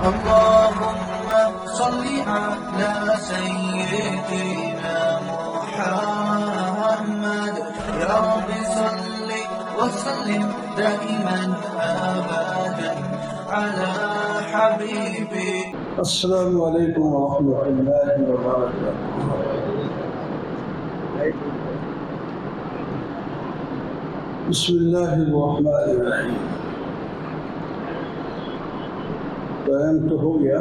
اللهم صل على سيدنا محمد يا رب صل وسلم دائما أبدا على حبيبي. السلام علیکم ورحمۃ اللہ وبرکاتہ۔ بسم اللہ الرحمن الرحیم۔ ٹائم تو ہو گیا،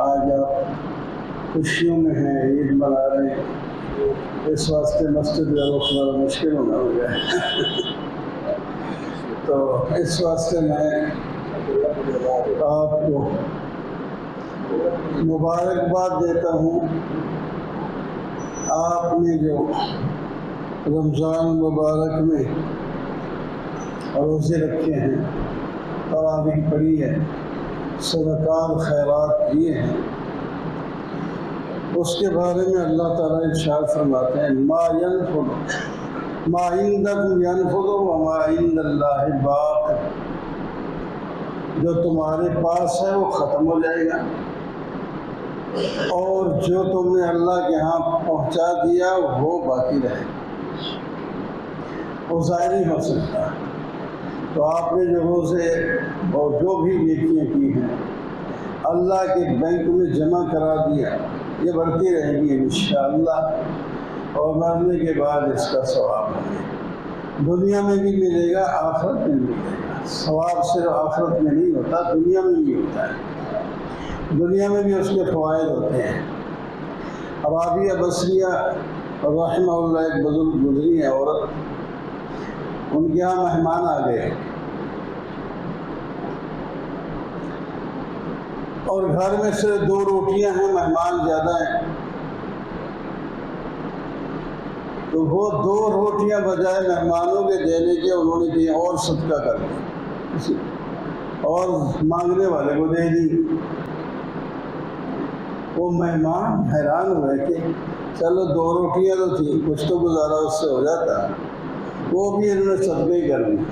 آج آپ خوشیوں میں ہیں، عید منا رہے ہیں، اس واسطے مسجد میں رکنا مشکل ہونا ہو گیا ہے تو اس واسطے میں آپ کو مبارکباد دیتا ہوں۔ آپ نے جو رمضان مبارک میں روزے رکھے ہیں، تراویح پڑھی ہے، صدقات خیرات دیے ہیں، اس کے بارے میں اللہ تعالیٰ ارشاد فرماتے ہیں ما عندکم ینفد وما عند اللہ باق۔ جو تمہارے پاس ہے وہ ختم ہو جائے گا، اور جو تم نے اللہ کے ہاں پہنچا دیا وہ باقی رہے گا، وہ ظاہر نہیں ہو سکتا۔ تو آپ نے جو روزے اور جو بھی نیکیاں کی ہیں اللہ کے بینک میں جمع کرا دیا، یہ بڑھتی رہے گی انشاءاللہ، اور مرنے کے بعد اس کا ثواب ہے، دنیا میں بھی ملے گا، آخرت میں بھی ملے گا۔ ثواب صرف آخرت میں نہیں ہوتا، دنیا میں بھی ہوتا ہے، دنیا میں بھی اس کے فوائد ہوتے ہیں۔ رابعہ بصریہ رحمہ اللہ ایک بزرگ گزری ہے عورت، ان کے یہاں مہمان آ گئے اور گھر میں صرف 2 روٹیاں ہیں، مہمان زیادہ ہیں، تو وہ 2 روٹیاں بجائے مہمانوں کے دینے کے انہوں نے کہیں اور صدقہ کر دیا اور مانگنے والے کو دے دی۔ وہ مہمان حیران ہوئے کہ چلو 2 روٹیاں تو تھیں، کچھ تو گزارا اس سے ہو جاتا، وہ بھی انہوں نے صدقہ ہی کر دیا۔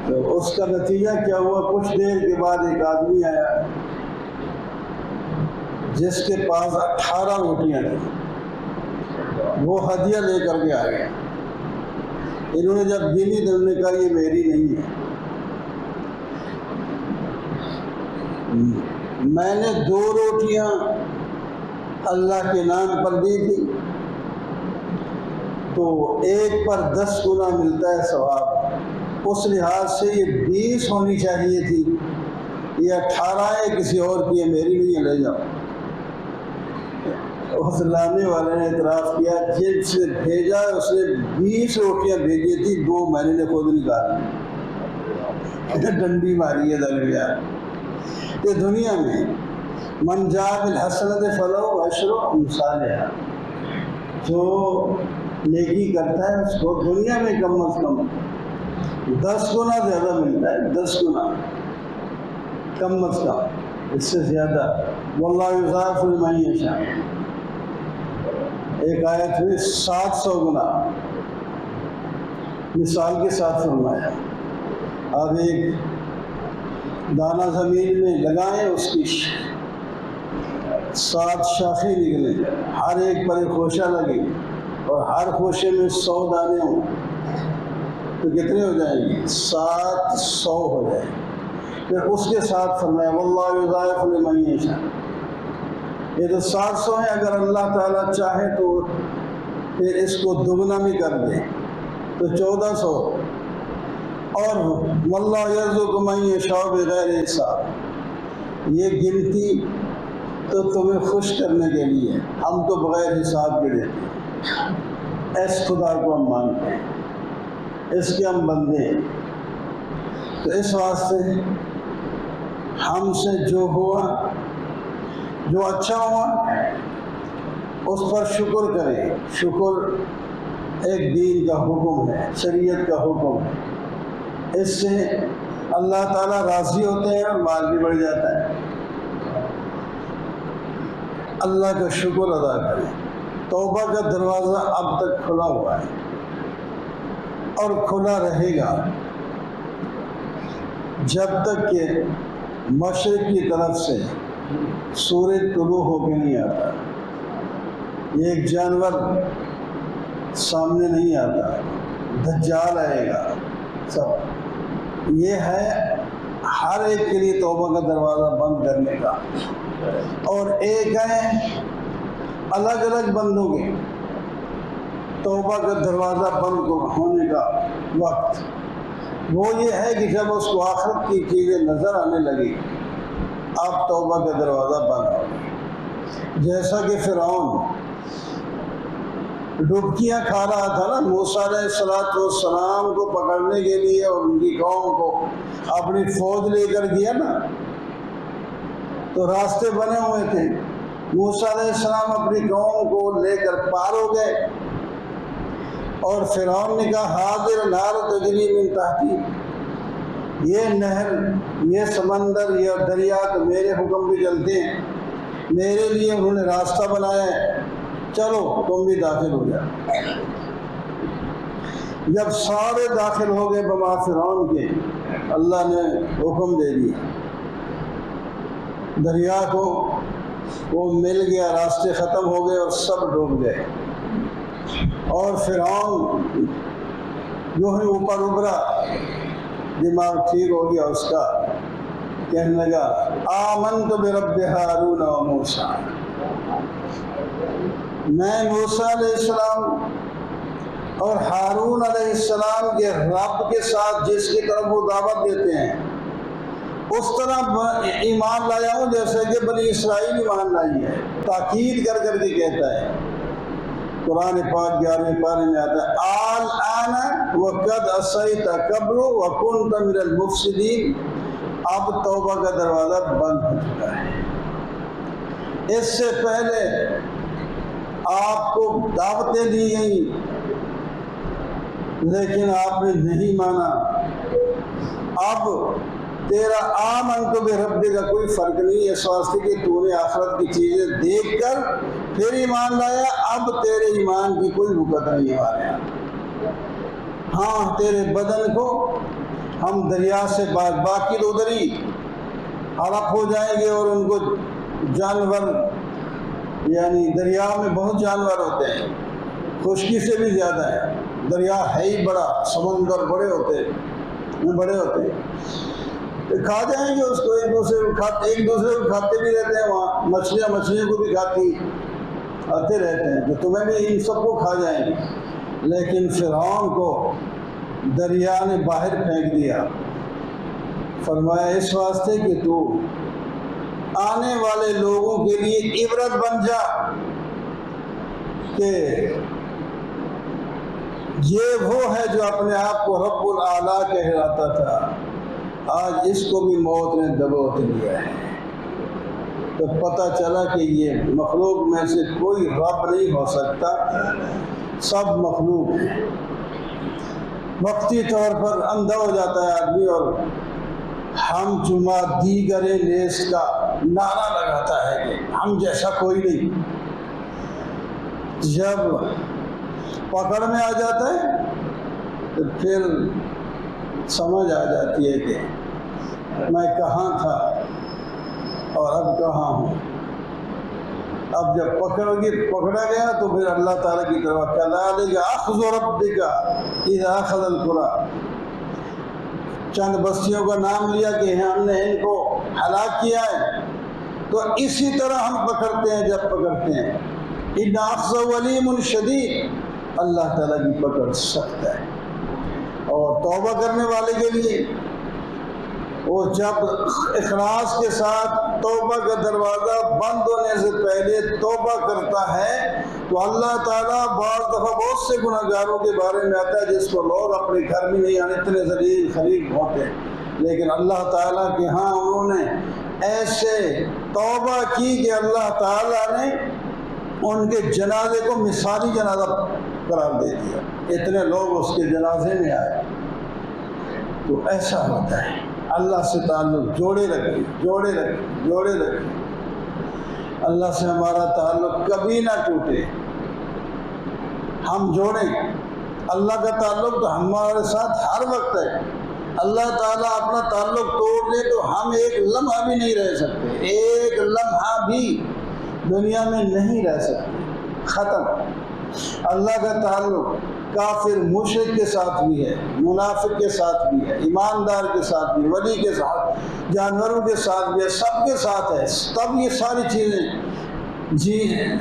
تو اس کا نتیجہ کیا ہوا؟ کچھ دیر کے بعد ایک آدمی آیا جس کے پاس 18 روٹیاں تھیں، وہ ہدیہ لے کر کے آ گیا۔ انہوں نے جب گنی تو انہوں نے کہا یہ میری نہیں ہے، میں نے 2 روٹیاں اللہ کے نام پر دی تھی، تو 1 پر 10 گنا ملتا ہے ثواب، اس لحاظ سے یہ 20 ہونی چاہیے تھی، یہ 18 ہے، کسی اور کی ہے، میری نہیں ہے، لے جاؤ۔ اس لانے والے نے اعتراف کیا جس سے بھیجا اس نے 20 روٹیاں بھیجی تھی، 2 میں نے خود نکالی، ڈنڈی ماری ہے درمیان۔ یہ دنیا میں من جاء بالحسنۃ فلہ عشر امثالہا، جو نیکی کرتا ہے اس کو دنیا میں کم از کم 10 گنا زیادہ ملتا ہے، 10 گنا کم از کم، اس سے زیادہ۔ واللہ یضاعف لمن یشاء، ایک آیت میں 700 گنا مثال کے ساتھ فرمایا۔ اب ایک دانہ زمین میں لگائیں، اس کی 7 شاخیں نکلیں، ہر ایک پر ایک خوشہ لگے اور ہر خوشے میں 100 دانے ہوں، تو کتنے ہو جائیں گے؟ 700 ہو جائیں گے۔ پھر اس کے ساتھ فرمایا واللہ یضاعف لمن یشاء، یہ تو 700 ہیں، اگر اللہ تعالیٰ چاہے تو پھر اس کو دگنا بھی کر دے تو 1400، اور واللہ یرزق من یشاء بغیر حساب، یہ گنتی تو تمہیں خوش کرنے کے لیے، ہم تو بغیر حساب کے دیتے ہیں، اس خدا کو ہم مانتے ہیں، اس کے ہم بندے ہیں۔ تو اس واسطے ہم سے جو ہوا، جو اچھا ہوا اس پر شکر کریں۔ شکر ایک دین کا حکم ہے، شریعت کا حکم ہے، اس سے اللہ تعالیٰ راضی ہوتے ہیں اور مال بھی بڑھ جاتا ہے۔ اللہ کا شکر ادا کریں۔ توبہ کا دروازہ اب تک کھلا ہوا ہے اور کھلا رہے گا۔ جب تک کہ مشرق کی طرف سے سورج طلوع ہو کے نہیں آتا، یہ ایک جانور سامنے نہیں آتا، دجال آئے گا سب، یہ ہے ہر ایک کے لیے توبہ کا دروازہ بند کرنے کا، اور ایک ہے الگ الگ بندوں کے توبہ کا دروازہ بند ہونے کا وقت، وہ یہ ہے کہ جب اس کو آخرت کی چیزیں نظر آنے لگی اب توبہ کا دروازہ بند ہو، جیسا کہ فرعون ڈبکیاں کھا رہا تھا نا موسیٰ علیہ السلام کو پکڑنے کے لیے، اور ان کی قوم کو اپنی فوج لے کر گیا نا، تو راستے بنے ہوئے تھے، موسیٰ علیہ السلام اپنی قوم کو لے کر پار ہو گئے، اور فرعون نے کہا حاضر نار تجری من تحتی، یہ نہر، یہ سمندر، یہ دریا تو میرے حکم بھی چلتے ہیں، میرے لیے انہوں نے راستہ بنایا ہے، چلو تم بھی داخل ہو جاؤ۔ جب سارے داخل ہو گئے بما فرعون کے، اللہ نے حکم دے دیا دریا کو، وہ مل گیا، راستے ختم ہو گئے اور سب ڈوب گئے، اور فرعون جو ہے اوپر ابھرا، دماغ ٹھیک ہو گیا اس کا، کہنے لگا آمنت برب ہارون و موسیٰ، میں موسیٰ علیہ السلام اور ہارون علیہ السلام کے رب کے ساتھ جس کی طرف وہ دعوت دیتے ہیں اس طرح ایمان لایا ہوں جیسے کہ بنی اسرائیل ایمان لائی ہے، تاکید کر کر کے کہتا ہے۔ قرآن پاک 11ویں پارے میں آتا ہے الآن وقد عصیت قبل وکنت من المفسدین، اب توبہ کا دروازہ بند ہو چکا ہے، اس سے پہلے آپ کو دعوتیں دی گئیں لیکن آپ نے نہیں مانا، اب تیرا آمنت بربک کا کوئی فرق نہیں، اس واسطے کہ تو نے آخرت کی چیزیں دیکھ کر پھر ایمان لایا، اب تیرے ایمان کی کوئی وقت نہیں ہمارے یہاں، ہاں تیرے بدن کو ہم دریا سے باقی تو ادھر ہی ہڑپ ہو جائیں گے، اور ان کو جانور، یعنی دریا میں بہت جانور ہوتے ہیں، خشکی سے بھی زیادہ ہے، دریا ہے ہی بڑا، سمندر بڑے ہوتے کھا جائیں گے اس کو، ایک دوسرے کو کھاتے بھی رہتے ہیں، وہاں مچھلیوں کو بھی آتے رہتے ہیں، تو تمہیں بھی ان سب کو کھا جائیں گے، لیکن فرعون کو دریا نے باہر پھینک دیا، فرمایا اس واسطے کہ تو آنے والے لوگوں کے لیے عبرت بن جا کہ یہ وہ ہے جو اپنے آپ کو رب الاعلیٰ کہلاتا تھا، آج اس کو بھی موت نے دبوچ لیا ہے۔ تو پتہ چلا کہ یہ مخلوق میں سے کوئی رب نہیں ہو سکتا، سب مخلوق ہیں۔ وقتی طور پر اندھا ہو جاتا ہے آدمی، اور ہم جمع دیگر نیس کا نعرہ لگاتا ہے کہ ہم جیسا کوئی نہیں، جب پکڑ میں آ جاتا ہے تو پھر سمجھ آ جاتی ہے کہ میں کہاں تھا اور اب کہاں ہوں۔ اب جب پکڑا گیا تو پھر اللہ تعالیٰ کی طرف کذالک اخذ ربک اذا اخذ القری، چند بستیوں کا نام لیا کہ ہم نے ان کو ہلاک کیا ہے، تو اسی طرح ہم پکڑتے ہیں جب پکڑتے ہیں، ان اخذ علیم شدید، اللہ تعالیٰ کی پکڑ سخت ہے۔ اور توبہ کرنے والے کے لیے وہ جب اخلاص کے ساتھ توبہ کا دروازہ بند ہونے سے پہلے توبہ کرتا ہے تو اللہ تعالیٰ بعض دفعہ بہت سے گناہ گاروں کے بارے میں آتا ہے جس کو لوگ اپنے گھر میں نہیں آنے، اتنے ذلیل خلیق ہوتے، لیکن اللہ تعالیٰ کے ہاں انہوں نے ایسے توبہ کی کہ اللہ تعالیٰ نے ان کے جنازے کو مثالی جنازہ قرار دے دیا، اتنے لوگ اس کے جنازے میں آئے۔ تو ایسا ہوتا ہے، اللہ سے تعلق جوڑے رکھیں، اللہ سے ہمارا تعلق کبھی نہ ٹوٹے، ہم جوڑیں۔ اللہ کا تعلق تو ہمارے ساتھ ہر وقت ہے، اللہ تعالیٰ اپنا تعلق توڑ دے تو ہم ایک لمحہ بھی نہیں رہ سکتے، ایک لمحہ بھی دنیا میں نہیں رہ سکتے، ختم۔ اللہ کا تعلق کافر مشرک کے ساتھ بھی ہے، منافق کے ساتھ بھی ہے، ایماندار کے ساتھ بھی، ولی کے ساتھ، جانوروں کے ساتھ بھی ہے، سب کے ساتھ ہے۔ تب یہ ساری چیزیں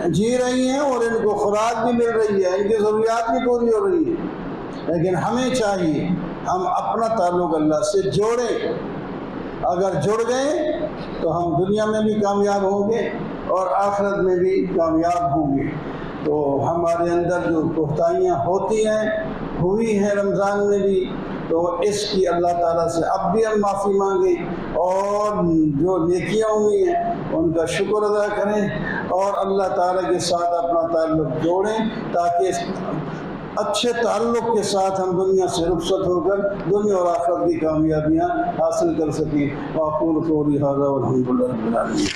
جی رہی ہیں اور ان کو خوراک بھی مل رہی ہے، ان کی ضروریات بھی پوری ہو رہی ہے۔ لیکن ہمیں چاہیے ہم اپنا تعلق اللہ سے جوڑیں۔ اگر جڑ گئے تو ہم دنیا میں بھی کامیاب ہوں گے اور آخرت میں بھی کامیاب ہوں گے۔ تو ہمارے اندر جو کوتاہیاں ہوتی ہیں، ہوئی ہیں رمضان میں بھی، تو اس کی اللہ تعالیٰ سے اب بھی ہم معافی مانگیں اور جو نیکیاں ہوئی ہیں ان کا شکر ادا کریں اور اللہ تعالیٰ کے ساتھ اپنا تعلق جوڑیں، تاکہ اچھے تعلق کے ساتھ ہم دنیا سے رخصت ہو کر دنیا اور آخرت کی کامیابیاں حاصل کر سکیں۔ وأقول قولي هذا والحمد لله رب العالمين۔